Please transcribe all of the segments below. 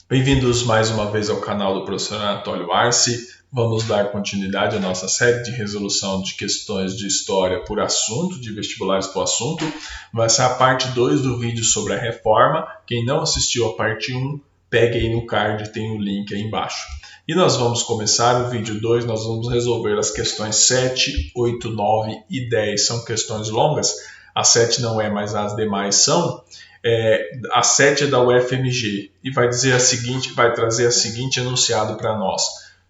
Bem-vindos mais uma vez ao canal do professor Anatólio Arce. Vamos dar continuidade à nossa série de resolução de questões de história por assunto, de vestibulares por assunto. Vai ser a parte 2 do vídeo sobre a reforma. Quem não assistiu a parte 1, pegue aí no card, tem o link aí embaixo. E nós vamos começar o vídeo 2, nós vamos resolver as questões 7, 8, 9 e 10. São questões longas, a 7 não é, mas as demais são. A 7 é da UFMG e vai trazer o seguinte enunciado para nós.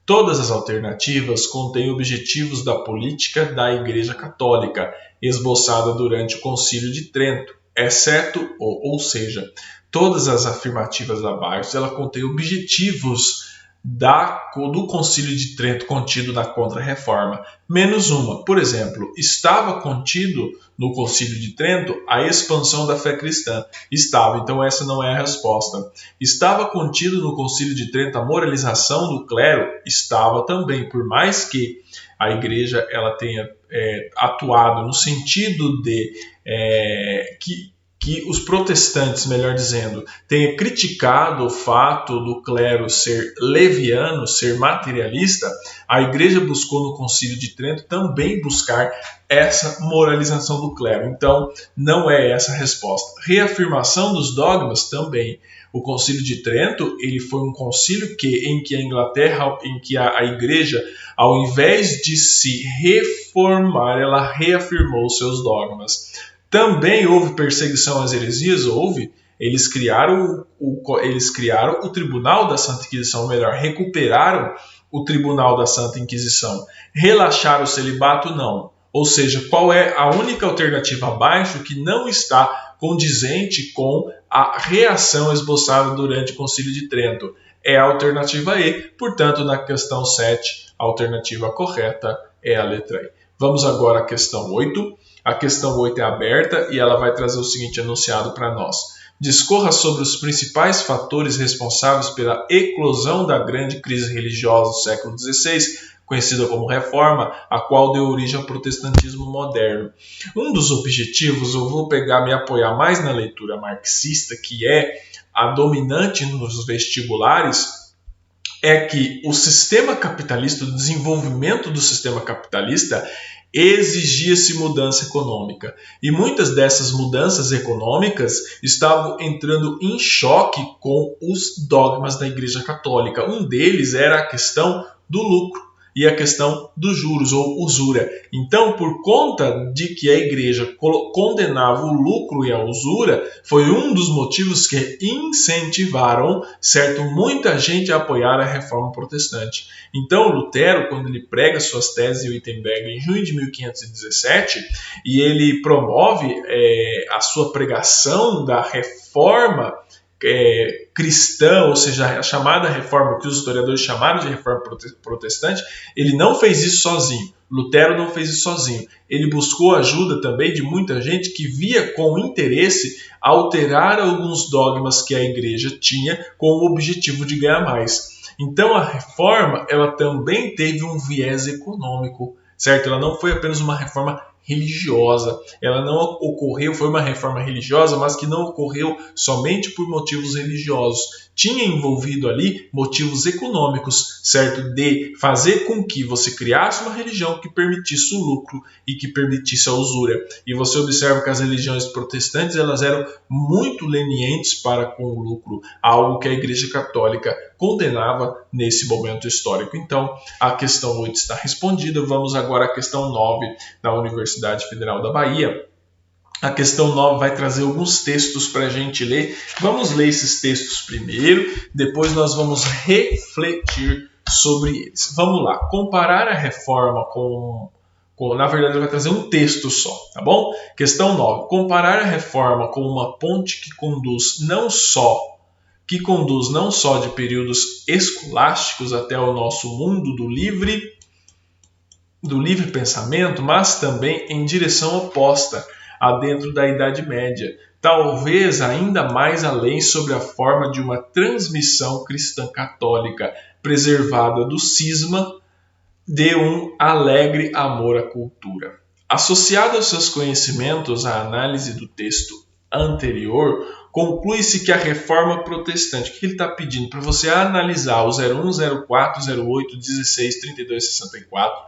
Todas as alternativas contêm objetivos da política da Igreja Católica, esboçada durante o Concílio de Trento, exceto, ou seja, todas as afirmativas abaixo, ela contém objetivos do Concílio de Trento contido na Contra-Reforma, menos uma. Por exemplo, estava contido no Concílio de Trento a expansão da fé cristã. Estava, então essa não é a resposta. Estava contido no Concílio de Trento a moralização do clero? Estava também, por mais que a Igreja ela tenha atuado no sentido de que os protestantes, melhor dizendo, tenham criticado o fato do clero ser leviano, ser materialista, a Igreja buscou no Concílio de Trento também buscar essa moralização do clero. Então, não é essa a resposta. Reafirmação dos dogmas também. O Concílio de Trento, ele foi um concílio em que a Inglaterra, em que a Igreja, ao invés de se reformar, ela reafirmou seus dogmas. Também houve perseguição às heresias? Houve. Eles criaram o Tribunal da Santa Inquisição, ou melhor, recuperaram o Tribunal da Santa Inquisição. Relaxaram o celibato? Não. Ou seja, qual é a única alternativa abaixo que não está condizente com a reação esboçada durante o Concílio de Trento? É a alternativa E. Portanto, na questão 7, a alternativa correta é a letra E. Vamos agora à questão 8. A questão 8 é aberta e ela vai trazer o seguinte enunciado para nós. Discorra sobre os principais fatores responsáveis pela eclosão da grande crise religiosa do século XVI, conhecida como Reforma, a qual deu origem ao protestantismo moderno. Um dos objetivos, eu vou me apoiar mais na leitura marxista, que é a dominante nos vestibulares, é que o sistema capitalista, o desenvolvimento do sistema capitalista, exigia-se mudança econômica. E muitas dessas mudanças econômicas estavam entrando em choque com os dogmas da Igreja Católica. Um deles era a questão do lucro e a questão dos juros ou usura. Então, por conta de que a Igreja condenava o lucro e a usura, foi um dos motivos que incentivaram, muita gente a apoiar a Reforma Protestante. Então, Lutero, quando ele prega suas teses em Wittenberg em junho de 1517, e ele promove a sua pregação da Reforma cristã, ou seja, a chamada reforma que os historiadores chamaram de reforma protestante, ele não fez isso sozinho. Lutero não fez isso sozinho. Ele buscou a ajuda também de muita gente que via com interesse alterar alguns dogmas que a igreja tinha com o objetivo de ganhar mais. Então a reforma, ela também teve um viés econômico, certo? Ela não foi apenas uma reforma religiosa. Ela não ocorreu, foi uma reforma religiosa, mas que não ocorreu somente por motivos religiosos. Tinha envolvido ali motivos econômicos, certo? De fazer com que você criasse uma religião que permitisse o lucro e que permitisse a usura. E você observa que as religiões protestantes, elas eram muito lenientes para com o lucro, algo que a Igreja Católica condenava nesse momento histórico. Então, a questão 8 está respondida. Vamos agora à questão 9 da Universidade Federal da Bahia. A questão 9 vai trazer alguns textos para a gente ler. Vamos ler esses textos primeiro, depois nós vamos refletir sobre eles. Vamos lá. Comparar a reforma na verdade, vai trazer um texto só, tá bom? Questão 9. Comparar a reforma com uma ponte que conduz não só de períodos escolásticos até o nosso mundo do livre pensamento, mas também em direção oposta, adentro da Idade Média, talvez ainda mais além sobre a forma de uma transmissão cristã católica, preservada do cisma de um alegre amor à cultura. Associado aos seus conhecimentos à análise do texto anterior, conclui-se que a reforma protestante, o que ele está pedindo? Para você analisar o 01, 04, 08, 16, 32, 64,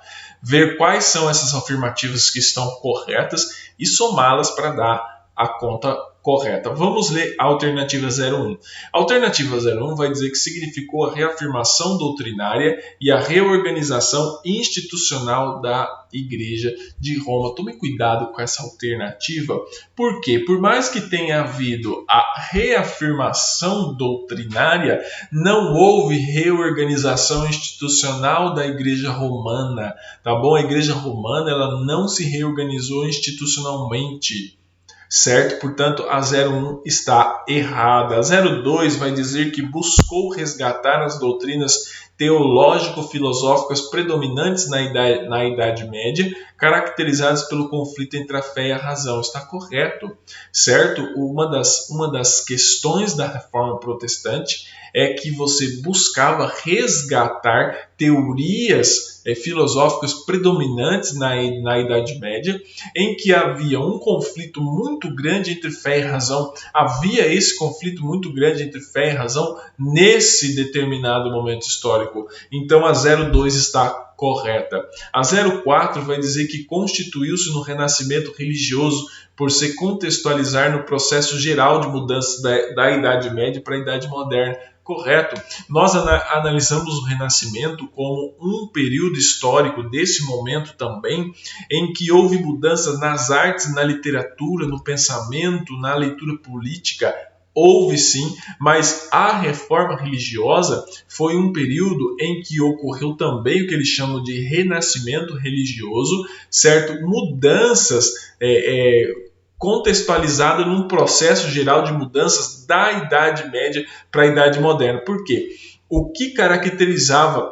ver quais são essas afirmativas que estão corretas e somá-las para dar a conta correta. Vamos ler a alternativa 01. A alternativa 01 vai dizer que significou a reafirmação doutrinária e a reorganização institucional da Igreja de Roma. Tome cuidado com essa alternativa, porque por mais que tenha havido a reafirmação doutrinária, não houve reorganização institucional da Igreja Romana, tá bom? A Igreja Romana, ela não se reorganizou institucionalmente, certo? Portanto, a 01 está errada. A 02 vai dizer que buscou resgatar as doutrinas teológico-filosóficas predominantes na Idade Média, caracterizadas pelo conflito entre a fé e a razão. Está correto, certo? Uma das questões da Reforma Protestante é que você buscava resgatar teorias filosóficas predominantes na Idade Média, em que havia um conflito muito grande entre fé e razão. Havia esse conflito muito grande entre fé e razão nesse determinado momento histórico. Então a 02 está correta. A 04 vai dizer que constituiu-se no renascimento religioso por se contextualizar no processo geral de mudança da Idade Média para a Idade Moderna. Correto. Nós analisamos o Renascimento como um período histórico desse momento também, em que houve mudanças nas artes, na literatura, no pensamento, na leitura política. Houve sim, mas a reforma religiosa foi um período em que ocorreu também o que eles chamam de renascimento religioso, certo? Mudanças contextualizada num processo geral de mudanças da Idade Média para a Idade Moderna. Por quê? O que caracterizava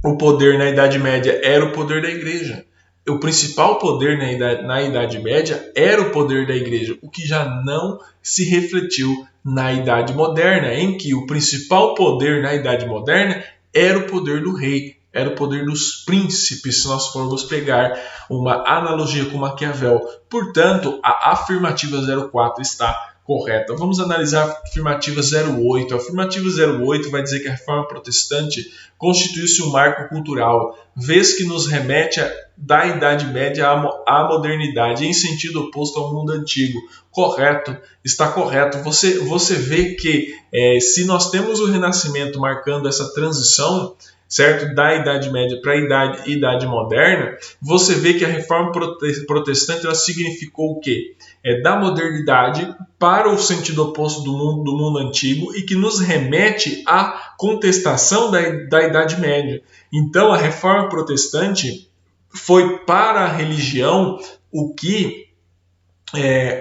o poder na Idade Média era o poder da Igreja. O principal poder na Idade Média era o poder da Igreja, o que já não se refletiu na Idade Moderna, em que o principal poder na Idade Moderna era o poder do rei, era o poder dos príncipes, se nós formos pegar uma analogia com Maquiavel. Portanto, a afirmativa 04 está correta. Vamos analisar a afirmativa 08. A afirmativa 08 vai dizer que a reforma protestante constituiu-se um marco cultural, vez que nos remete da Idade Média à modernidade, em sentido oposto ao mundo antigo. Correto, está correto. Você vê que se nós temos o Renascimento marcando essa transição, certo? Da Idade Média para a Idade Moderna, você vê que a Reforma Protestante ela significou o quê? Da modernidade para o sentido oposto do mundo antigo e que nos remete à contestação da Idade Média. Então, a Reforma Protestante foi para a religião o que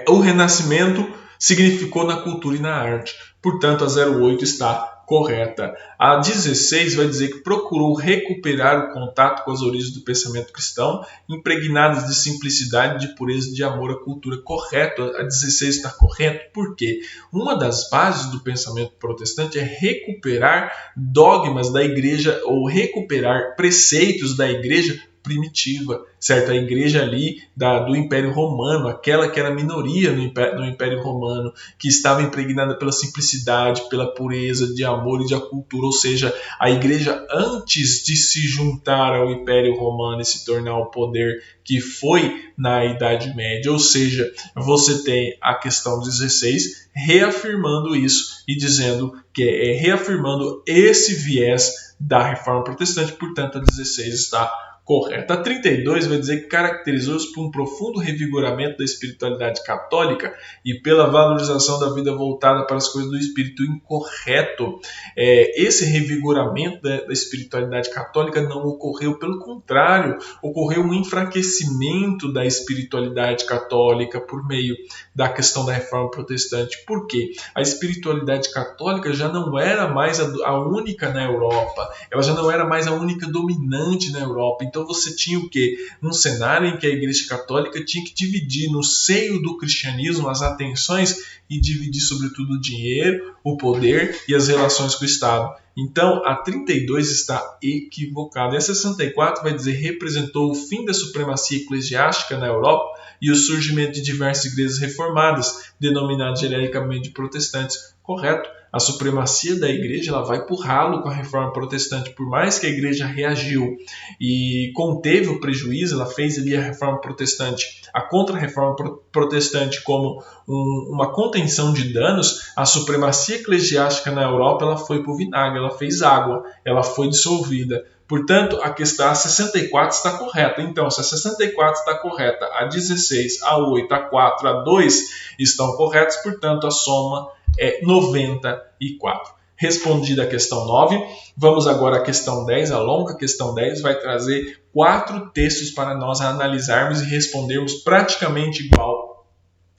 o Renascimento significou na cultura e na arte. Portanto, a 08 está correta. A 16 vai dizer que procurou recuperar o contato com as origens do pensamento cristão, impregnadas de simplicidade, de pureza e de amor à cultura. Correto, a 16 está correto. Por quê? Uma das bases do pensamento protestante é recuperar dogmas da igreja ou recuperar preceitos da igreja primitiva, certo? A igreja ali do Império Romano, aquela que era minoria no Império Romano, que estava impregnada pela simplicidade, pela pureza, de amor e de cultura, ou seja, a igreja antes de se juntar ao Império Romano e se tornar o poder que foi na Idade Média, ou seja, você tem a questão 16 reafirmando isso e dizendo que reafirmando esse viés da Reforma Protestante, portanto a 16 está correta. A 32 vai dizer que caracterizou-se por um profundo revigoramento da espiritualidade católica e pela valorização da vida voltada para as coisas do espírito. Incorreto. Esse revigoramento da espiritualidade católica não ocorreu, pelo contrário, ocorreu um enfraquecimento da espiritualidade católica por meio da questão da Reforma Protestante. Por quê? A espiritualidade católica já não era mais a única na Europa, ela já não era mais a única dominante na Europa. Então você tinha o quê? Um cenário em que a Igreja Católica tinha que dividir no seio do cristianismo as atenções e dividir sobretudo o dinheiro, o poder e as relações com o Estado. Então a 32 está equivocada. E a 64 vai dizer representou o fim da supremacia eclesiástica na Europa e o surgimento de diversas igrejas reformadas, denominadas genericamente protestantes. Correto? A supremacia da igreja ela vai por ralo com a reforma protestante, por mais que a igreja reagiu e conteve o prejuízo, ela fez ali a reforma protestante, a contra-reforma protestante como uma contenção de danos. A supremacia eclesiástica na Europa ela foi para o vinagre, ela fez água, ela foi dissolvida. Portanto, a questão a 64 está correta. Então, se a 64 está correta, a 16, a 8, a 4, a 2 estão corretas, portanto, a soma é 94. Respondida a questão 9, vamos agora à questão 10. A longa questão 10 vai trazer 4 textos para nós analisarmos e respondermos praticamente igual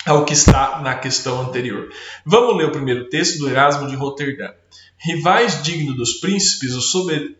ao que está na questão anterior. Vamos ler o primeiro texto do Erasmo de Roterdã. Rivais dignos dos príncipes, os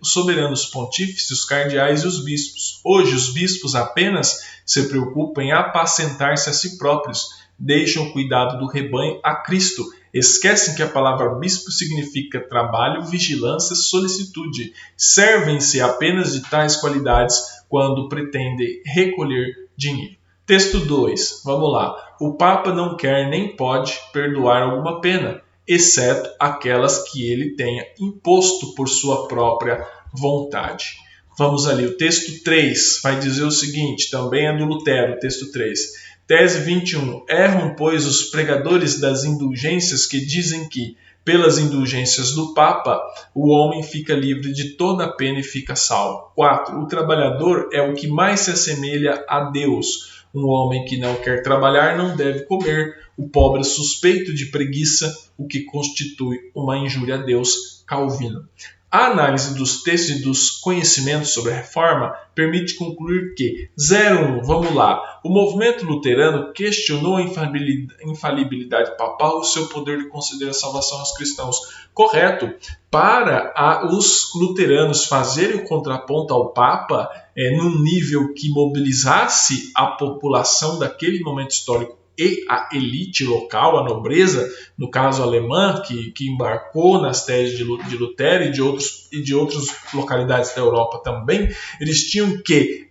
soberanos pontífices, os cardeais e os bispos. Hoje os bispos apenas se preocupam em apacentar-se a si próprios, deixam o cuidado do rebanho a Cristo. Esquecem que a palavra bispo significa trabalho, vigilância, solicitude. Servem-se apenas de tais qualidades quando pretendem recolher dinheiro. Texto 2, vamos lá. O Papa não quer nem pode perdoar alguma pena, exceto aquelas que ele tenha imposto por sua própria vontade. Vamos ali, o texto 3 vai dizer o seguinte, também é do Lutero, texto 3. Tese 21. Erram, pois, os pregadores das indulgências que dizem que, pelas indulgências do Papa, o homem fica livre de toda a pena e fica salvo. 4. O trabalhador é o que mais se assemelha a Deus. Um homem que não quer trabalhar não deve comer. O pobre é suspeito de preguiça, o que constitui uma injúria a Deus. Calvino. A análise dos textos e dos conhecimentos sobre a reforma permite concluir que 01, vamos lá, o movimento luterano questionou a infalibilidade papal e o seu poder de conceder a salvação aos cristãos. Correto. Para os luteranos fazerem o contraponto ao Papa num nível que mobilizasse a população daquele momento histórico e a elite local, a nobreza, no caso alemã, que embarcou nas teses de Lutero e de outras localidades da Europa também, eles tinham que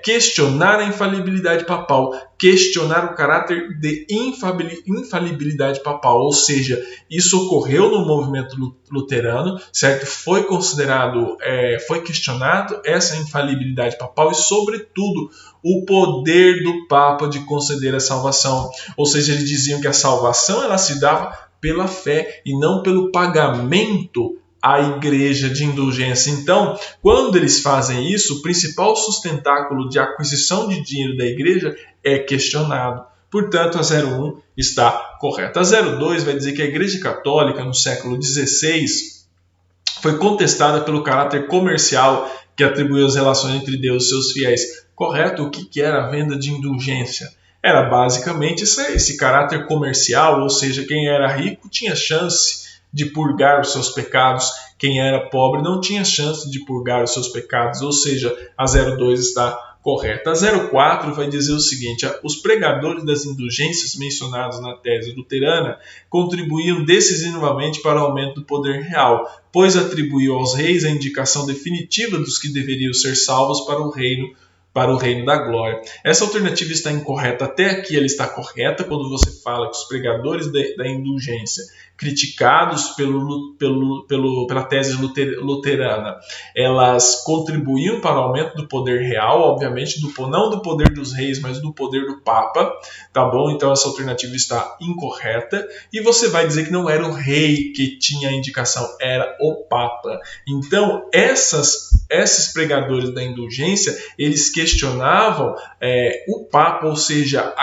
questionar a infalibilidade papal, questionar o caráter de infalibilidade papal, ou seja, isso ocorreu no movimento luterano, certo? Foi considerado, foi questionado essa infalibilidade papal e, sobretudo, o poder do Papa de conceder a salvação, ou seja, eles diziam que a salvação ela se dava pela fé e não pelo pagamento à igreja de indulgência. Então, quando eles fazem isso, o principal sustentáculo de aquisição de dinheiro da igreja é questionado. Portanto, a 01 está correta. A 02 vai dizer que a Igreja Católica, no século XVI, foi contestada pelo caráter comercial que atribuiu as relações entre Deus e seus fiéis. Correto? O que era a venda de indulgência? Era basicamente esse caráter comercial, ou seja, quem era rico tinha chance de purgar os seus pecados, quem era pobre não tinha chance de purgar os seus pecados, ou seja, a 02 está correta. A 04 vai dizer o seguinte, os pregadores das indulgências mencionados na tese luterana contribuíam decisivamente para o aumento do poder real, pois atribuíam aos reis a indicação definitiva dos que deveriam ser salvos para o reino da glória. Essa alternativa está incorreta. Até aqui ela está correta quando você fala que os pregadores da indulgência, criticados pela tese luterana, elas contribuíam para o aumento do poder real, obviamente, não do poder dos reis, mas do poder do Papa, tá bom? Então essa alternativa está incorreta, e você vai dizer que não era o rei que tinha a indicação, era o Papa. Então esses pregadores da indulgência, eles questionavam o Papa, ou seja,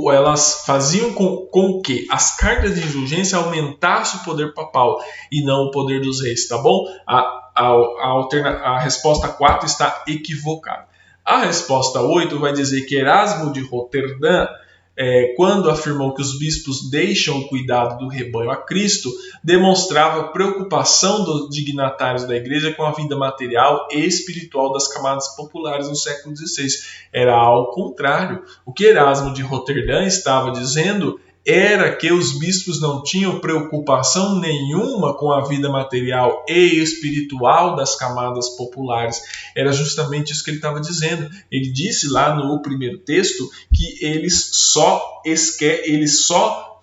elas faziam com que as cartas de indulgência aumentassem o poder papal e não o poder dos reis, tá bom? A resposta 4 está equivocada. A resposta 8 vai dizer que Erasmo de Roterdã, quando afirmou que os bispos deixam o cuidado do rebanho a Cristo, demonstrava preocupação dos dignatários da igreja com a vida material e espiritual das camadas populares no século XVI. Era ao contrário. O que Erasmo de Roterdã estava dizendo era que os bispos não tinham preocupação nenhuma com a vida material e espiritual das camadas populares. Era justamente isso que ele estava dizendo. Ele disse lá no primeiro texto que eles só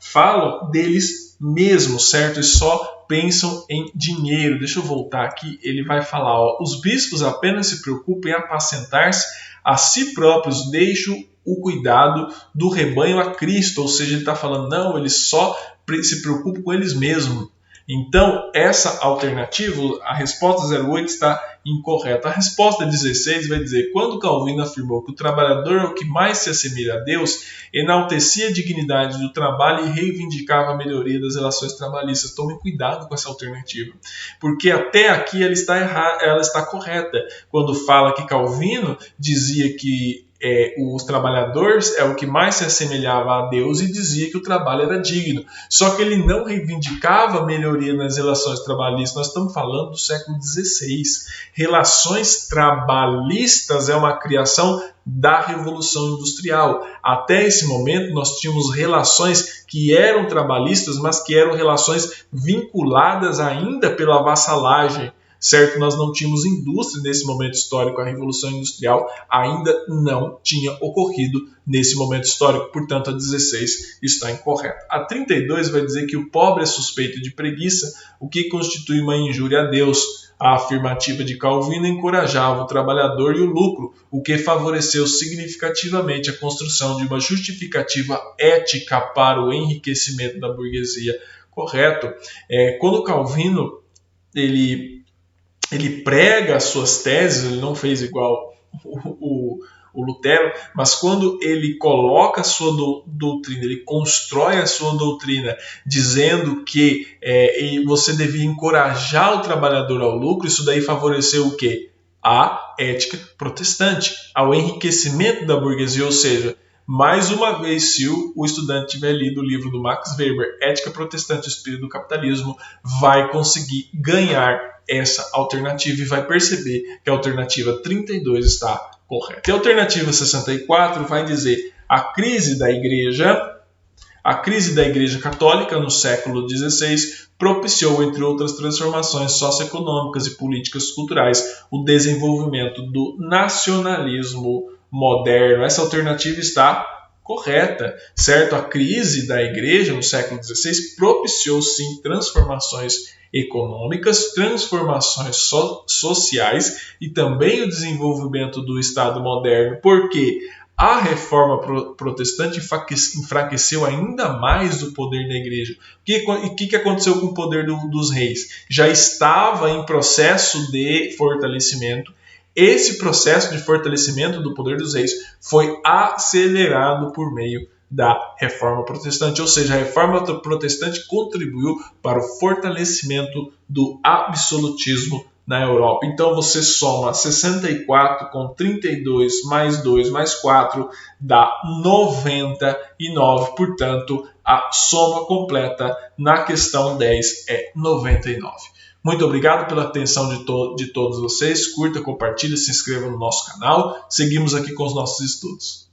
falam deles mesmos, certo? E só pensam em dinheiro. Deixa eu voltar aqui. Ele vai falar, os bispos apenas se preocupam em apacentar-se a si próprios, deixam o cuidado do rebanho a Cristo, ou seja, ele está falando, não, eles só se preocupam com eles mesmos. Então, essa alternativa, a resposta 08 está incorreta. A resposta 16 vai dizer, quando Calvino afirmou que o trabalhador é o que mais se assemelha a Deus, enaltecia a dignidade do trabalho e reivindicava a melhoria das relações trabalhistas. Tome cuidado com essa alternativa, porque até aqui ela está correta. Quando fala que Calvino dizia que os trabalhadores é o que mais se assemelhava a Deus e dizia que o trabalho era digno. Só que ele não reivindicava melhoria nas relações trabalhistas. Nós estamos falando do século XVI. Relações trabalhistas é uma criação da Revolução Industrial. Até esse momento nós tínhamos relações que eram trabalhistas, mas que eram relações vinculadas ainda pela vassalagem. Certo, nós não tínhamos indústria nesse momento histórico, a Revolução Industrial ainda não tinha ocorrido nesse momento histórico, portanto a 16 está incorreta. A 32 vai dizer que o pobre é suspeito de preguiça, o que constitui uma injúria a Deus. A afirmativa de Calvino encorajava o trabalhador e o lucro, o que favoreceu significativamente a construção de uma justificativa ética para o enriquecimento da burguesia. Correto? Quando Calvino ele prega as suas teses, ele não fez igual o Lutero, mas quando ele coloca a sua doutrina, ele constrói a sua doutrina dizendo que você devia encorajar o trabalhador ao lucro, isso daí favoreceu o quê? A ética protestante, ao enriquecimento da burguesia, ou seja, mais uma vez, se o estudante tiver lido o livro do Max Weber, Ética Protestante e o Espírito do Capitalismo, vai conseguir ganhar essa alternativa e vai perceber que a alternativa 32 está correta. E a alternativa 64 vai dizer a crise da Igreja Católica no século XVI propiciou, entre outras transformações socioeconômicas e políticas culturais, o desenvolvimento do nacionalismo moderno. Essa alternativa está correta, certo? A crise da Igreja no século XVI propiciou, sim, transformações econômicas, transformações sociais e também o desenvolvimento do Estado moderno, porque a reforma protestante enfraqueceu ainda mais o poder da igreja. O que aconteceu com o poder dos reis? Já estava em processo de fortalecimento. Esse processo de fortalecimento do poder dos reis foi acelerado por meio da Reforma Protestante, ou seja, a Reforma Protestante contribuiu para o fortalecimento do absolutismo na Europa. Então você soma 64 com 32 mais 2 mais 4 dá 99, portanto a soma completa na questão 10 é 99. Muito obrigado pela atenção de todos vocês, curta, compartilhe, se inscreva no nosso canal, seguimos aqui com os nossos estudos.